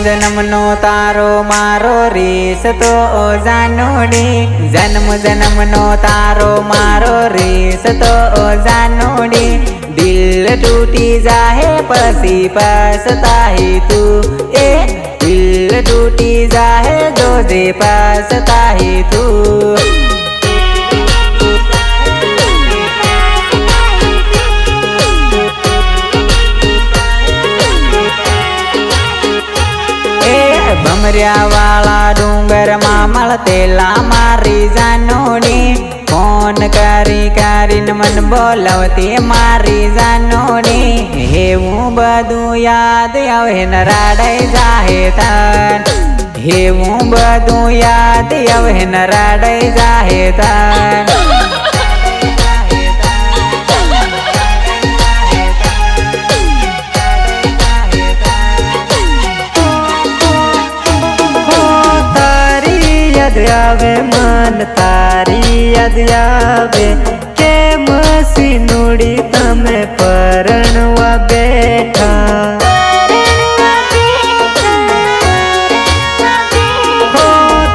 जन्म नो तारो मारो रिश्तो ओ जानोडी, जन्म जन्म नो तारो मारो रिश्तो ओ जानोडी। दिल टूटी जाहे पसी पछताही तू, ए दिल टूटी जाहे जो दे पछताही तू। भमरिया वाला डूंगर में मलतेला मारी जानोडी, फोन करी करीन मन बोलवती मारी जानोडी। हेवू बधु याद आवे न राडाई जाहे तन, हेवू बधु याद आवे न राडाई जाहे तन। आवे मन तारी याद आवे के मसी नुड़ी तमे परણવા બેઠા। हो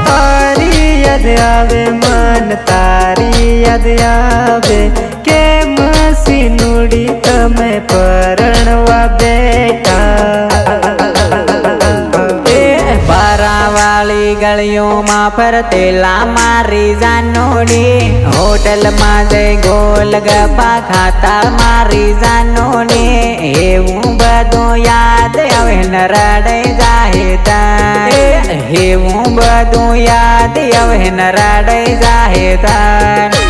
तारी याद आवे मन तारी याद आवे के मसी नुड़ी तमे परણવા બેઠા। वाली गलियों में फरतेला मारी जानोडी, होटल में जय गोल गप्पा खाता मारी जानोडी। हेवू बधु याद आवे न रडाई जाहे तन, हेवू बधु याद आवे न रडाई जाहे तन।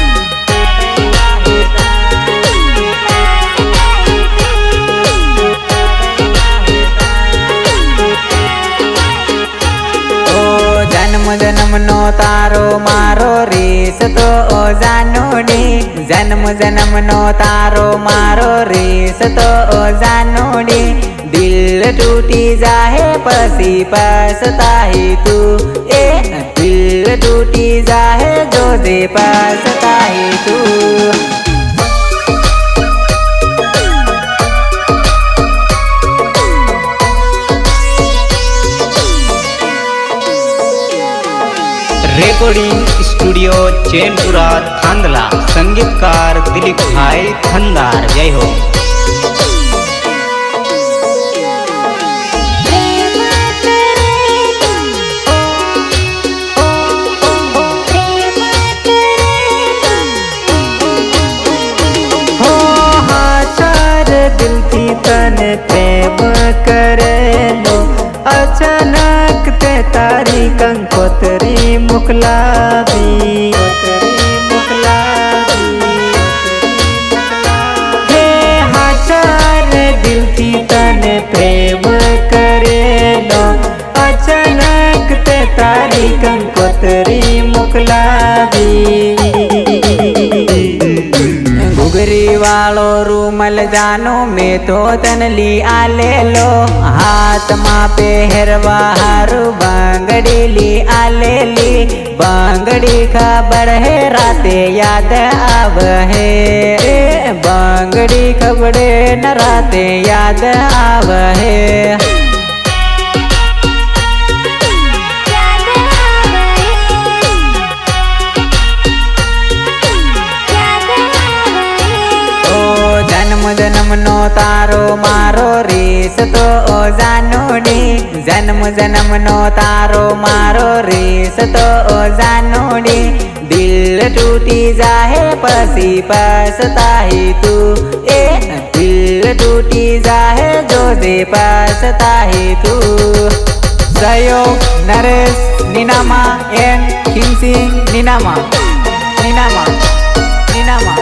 जन्म नो तारो मारो रिश्तो ओ जानोडी, जन्म जन्म नो तारो मारो रिश्तो ओ जानोडी। दिल टूटी जाहे पसी पछताही तू, ए दिल टूटी जाहे जो दे पछताही तू। रेकॉर्डिंग स्टूडियो चैनपुरा थांदला, संगीतकार दिलीप भाई थंदार। जय हो। हो हाचार दिल थी तने प्रेम करेलो, अचानक ते तारी कंकोतरी मुकलावी। हे हाचार दिल थी तने प्रेम करेलो, अचानक ते तारी कंकोतरी मुकलावी। घुघरी वालो रूमल जानो में तो तनली आले लो, हाथ मा पेहरवा हारू बांगड़ी ली आले ली। बांगड़ी खबर है राते याद आव है, बांगड़ी खबरे न राते याद आव है। जन्म नो तारो मारो रिश्तो ओ जानोडी, जन्म जन्म नो तारो मारो रिश्तो ओ जानोडी। दिल टूटी जाहे पसी पछताही तू, ए दिल टूटी जाहे जो दे पछताही तू। सहयोग नरेश नीनामा एंड खिंसिंग नीनामा नीनामा नीनामा।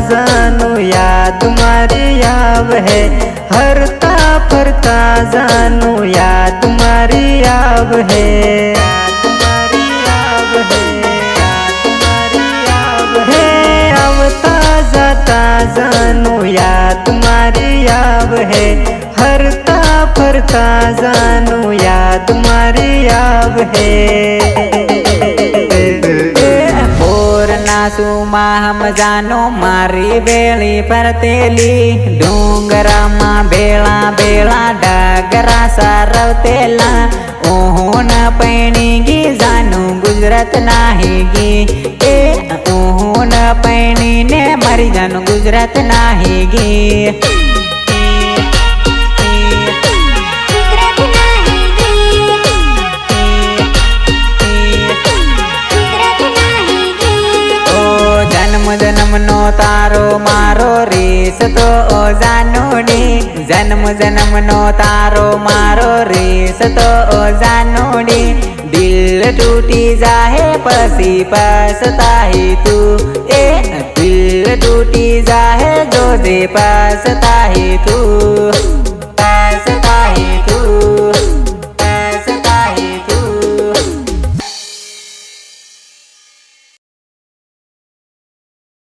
जानू याद मारी आव है, हरता फरता जानू याद मारी आव है। जानू याद मारी आव है हरता फरता जानू याद मारी आव है સુમાં હમજાનો મારી બેળી ફરતેલી ડુંગરામાં બેળા બેળા ડાગરા સારવતેલા ઓહોન પૈણી ગી જાનું ગુજરાત નાહી ગી એ ઓહોન પૈણી ને મારી જાનું ગુજરાત નાહી ગઈ જન્મનો તારો મારો રીસતો ઓ જાનુડી જન્મનો તારો મારો રીસતો ઓ જાનુડી દિલ તૂટી જાહે પછી પછતાહી તું એ દિલ તૂટી જાહે જોજે પછતાહી તું